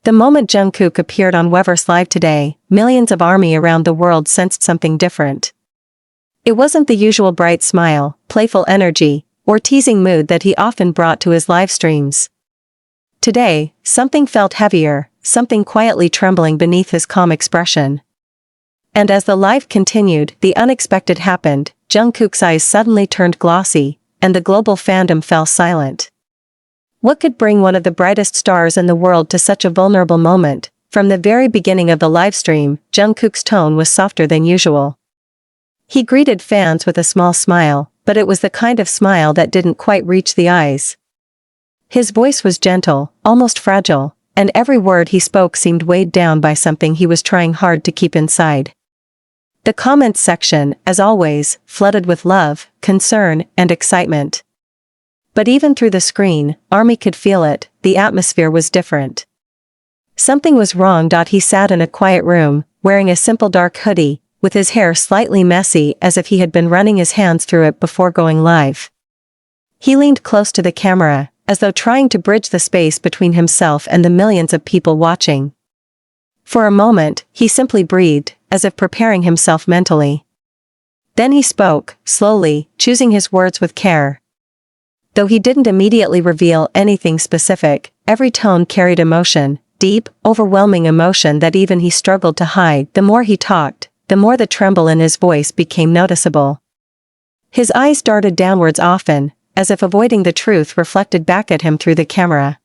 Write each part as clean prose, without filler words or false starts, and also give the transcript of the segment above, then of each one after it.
The moment Jungkook appeared on Weverse Live today, millions of ARMY around the world sensed something different. It wasn't the usual bright smile, playful energy, or teasing mood that he often brought to his live streams. Today, something felt heavier, something quietly trembling beneath his calm expression. And as the live continued, the unexpected happened. Jungkook's eyes suddenly turned glossy, and the global fandom fell silent. What could bring one of the brightest stars in the world to such a vulnerable moment? From the very beginning of the livestream, Jungkook's tone was softer than usual. He greeted fans with a small smile, but it was the kind of smile that didn't quite reach the eyes. His voice was gentle, almost fragile, and every word he spoke seemed weighed down by something he was trying hard to keep inside. The comments section, as always, flooded with love, concern, and excitement. But even through the screen, ARMY could feel it. The atmosphere was different. Something was wrong. He sat in a quiet room, wearing a simple dark hoodie, with his hair slightly messy as if he had been running his hands through it before going live. He leaned close to the camera, as though trying to bridge the space between himself and the millions of people watching. For a moment, he simply breathed, as if preparing himself mentally. Then he spoke, slowly, choosing his words with care. Though he didn't immediately reveal anything specific, every tone carried emotion, deep, overwhelming emotion that even he struggled to hide. The more he talked, the more the tremble in his voice became noticeable. His eyes darted downwards often, as if avoiding the truth reflected back at him through the camera.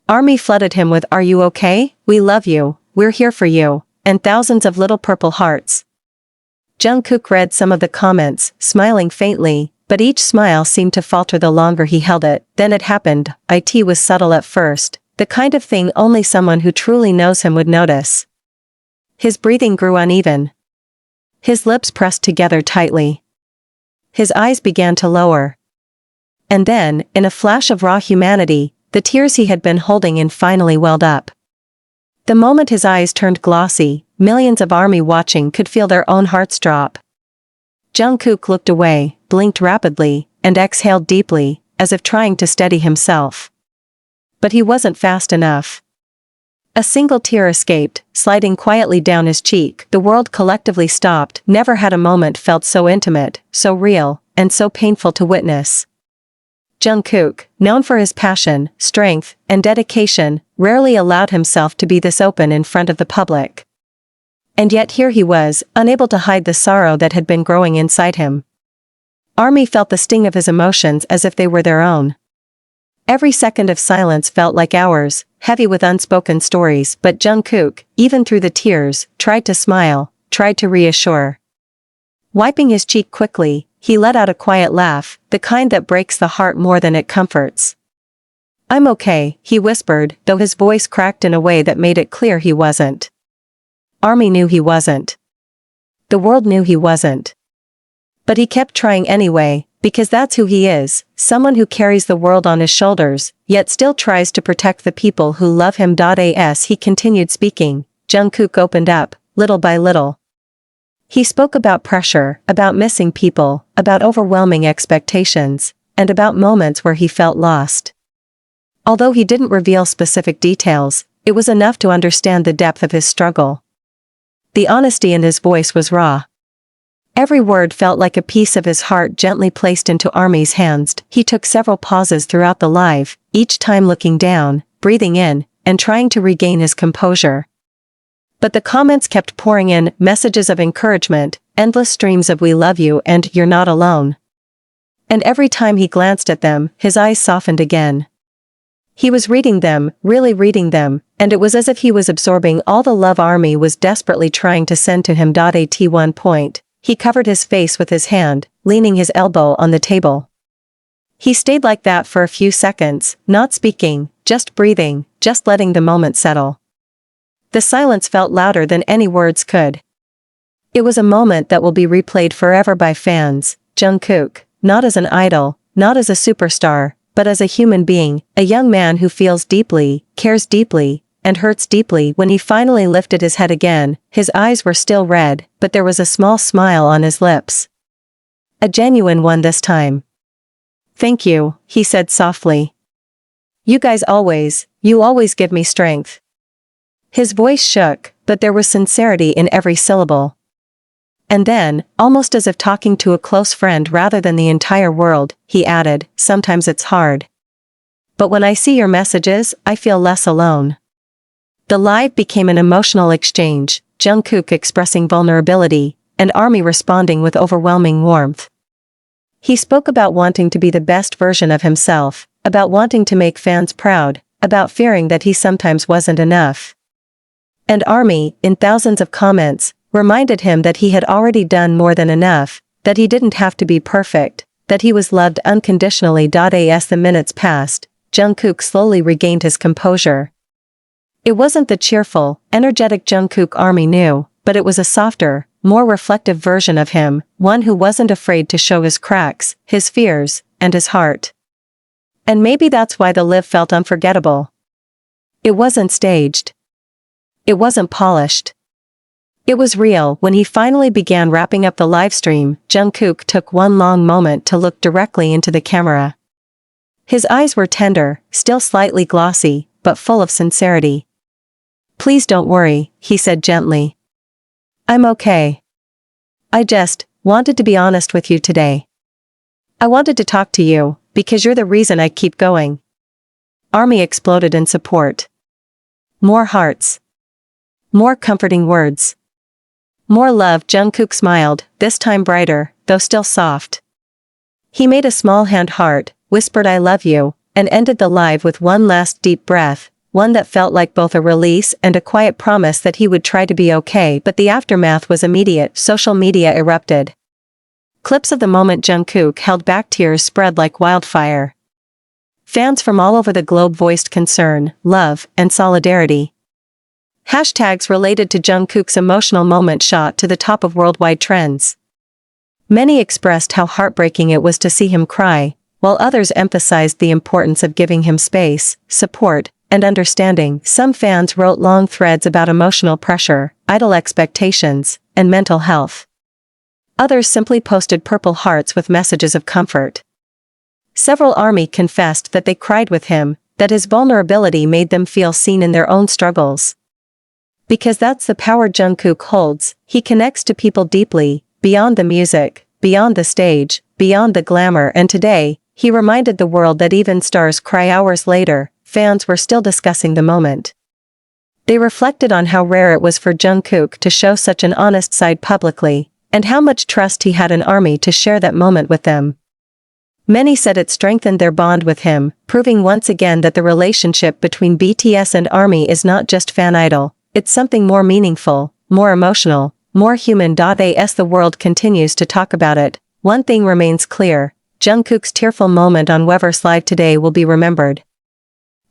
ARMY flooded him with "Are you okay? We love you, we're here for you," and thousands of little purple hearts. Jungkook read some of the comments, smiling faintly, but each smile seemed to falter the longer he held it. Then it happened. It was subtle at first, the kind of thing only someone who truly knows him would notice. His breathing grew uneven. His lips pressed together tightly. His eyes began to lower. And then, in a flash of raw humanity, the tears he had been holding in finally welled up. The moment his eyes turned glossy, millions of ARMY watching could feel their own hearts drop. Jungkook looked away, blinked rapidly, and exhaled deeply, as if trying to steady himself. But he wasn't fast enough. A single tear escaped, sliding quietly down his cheek. The world collectively stopped. Never had a moment felt so intimate, so real, and so painful to witness. Jungkook, known for his passion, strength, and dedication, rarely allowed himself to be this open in front of the public. And yet here he was, unable to hide the sorrow that had been growing inside him. ARMY felt the sting of his emotions as if they were their own. Every second of silence felt like hours, heavy with unspoken stories, but Jungkook, even through the tears, tried to smile, tried to reassure. Wiping his cheek quickly, he let out a quiet laugh, the kind that breaks the heart more than it comforts. "I'm okay," he whispered, though his voice cracked in a way that made it clear he wasn't. ARMY knew he wasn't. The world knew he wasn't. But he kept trying anyway, because that's who he is, someone who carries the world on his shoulders, yet still tries to protect the people who love him. As he continued speaking, Jungkook opened up, little by little. He spoke about pressure, about missing people, about overwhelming expectations, and about moments where he felt lost. Although he didn't reveal specific details, it was enough to understand the depth of his struggle. The honesty in his voice was raw. Every word felt like a piece of his heart gently placed into ARMY's hands. He took several pauses throughout the live, each time looking down, breathing in, and trying to regain his composure. But the comments kept pouring in, messages of encouragement, endless streams of "We love you" and "You're not alone." And every time he glanced at them, his eyes softened again. He was reading them, really reading them, and it was as if he was absorbing all the love ARMY was desperately trying to send to him. At one point, he covered his face with his hand, leaning his elbow on the table. He stayed like that for a few seconds, not speaking, just breathing, just letting the moment settle. The silence felt louder than any words could. It was a moment that will be replayed forever by fans. Jungkook, not as an idol, not as a superstar, but as a human being, a young man who feels deeply, cares deeply, and hurts deeply. When he finally lifted his head again, his eyes were still red, but there was a small smile on his lips. A genuine one this time. "Thank you," he said softly. You always give me strength." His voice shook, but there was sincerity in every syllable. And then, almost as if talking to a close friend rather than the entire world, he added, "Sometimes it's hard. But when I see your messages, I feel less alone." The live became an emotional exchange, Jungkook expressing vulnerability, and ARMY responding with overwhelming warmth. He spoke about wanting to be the best version of himself, about wanting to make fans proud, about fearing that he sometimes wasn't enough. And ARMY, in thousands of comments, reminded him that he had already done more than enough, that he didn't have to be perfect, that he was loved unconditionally. As the minutes passed, Jungkook slowly regained his composure. It wasn't the cheerful, energetic Jungkook ARMY knew, but it was a softer, more reflective version of him, one who wasn't afraid to show his cracks, his fears, and his heart. And maybe that's why the live felt unforgettable. It wasn't staged. It wasn't polished. It was real. When he finally began wrapping up the livestream, Jungkook took one long moment to look directly into the camera. His eyes were tender, still slightly glossy, but full of sincerity. "Please don't worry," he said gently. "I'm okay. I just wanted to be honest with you today. I wanted to talk to you, because you're the reason I keep going." ARMY exploded in support. More hearts. More comforting words. More love. Jungkook smiled, this time brighter, though still soft. He made a small hand heart, whispered "I love you," and ended the live with one last deep breath, one that felt like both a release and a quiet promise that he would try to be okay. But the aftermath was immediate. Social media erupted. Clips of the moment Jungkook held back, tears spread like wildfire. Fans from all over the globe voiced concern, love, and solidarity. Hashtags related to Jungkook's emotional moment shot to the top of worldwide trends. Many expressed how heartbreaking it was to see him cry, while others emphasized the importance of giving him space, support, and understanding. Some fans wrote long threads about emotional pressure, idle expectations, and mental health. Others simply posted purple hearts with messages of comfort. Several ARMY confessed that they cried with him, that his vulnerability made them feel seen in their own struggles. Because that's the power Jungkook holds. He connects to people deeply, beyond the music, beyond the stage, beyond the glamour. And today, he reminded the world that even stars cry. Hours later, fans were still discussing the moment. They reflected on how rare it was for Jungkook to show such an honest side publicly, and how much trust he had in ARMY to share that moment with them. Many said it strengthened their bond with him, proving once again that the relationship between BTS and ARMY is not just fan idol, it's something more meaningful, more emotional, more human. As the world continues to talk about it, one thing remains clear: Jungkook's tearful moment on Weverse Live today will be remembered.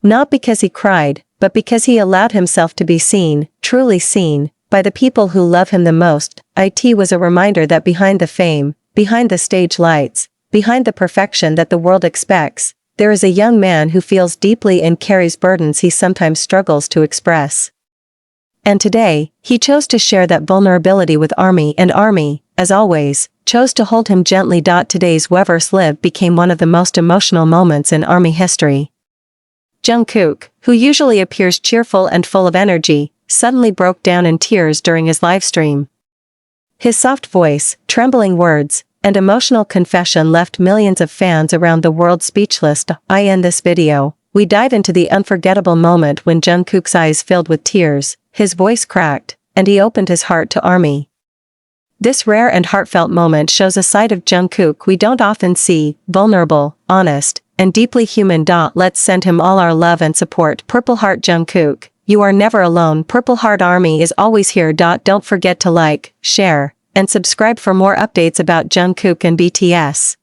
Not because he cried, but because he allowed himself to be seen, truly seen, by the people who love him the most. It was a reminder that behind the fame, behind the stage lights, behind the perfection that the world expects, there is a young man who feels deeply and carries burdens he sometimes struggles to express. And today, he chose to share that vulnerability with ARMY, and ARMY, as always, chose to hold him gently. Today's Weverse Live became one of the most emotional moments in ARMY history. Jungkook, who usually appears cheerful and full of energy, suddenly broke down in tears during his livestream. His soft voice, trembling words, and emotional confession left millions of fans around the world speechless. In this video, we dive into the unforgettable moment when Jungkook's eyes filled with tears, his voice cracked, and he opened his heart to ARMY. This rare and heartfelt moment shows a side of Jungkook we don't often see: vulnerable, honest, and deeply human. Let's send him all our love and support. Purple Heart Jungkook, you are never alone. Purple Heart ARMY is always here. Don't forget to like, share, and subscribe for more updates about Jungkook and BTS.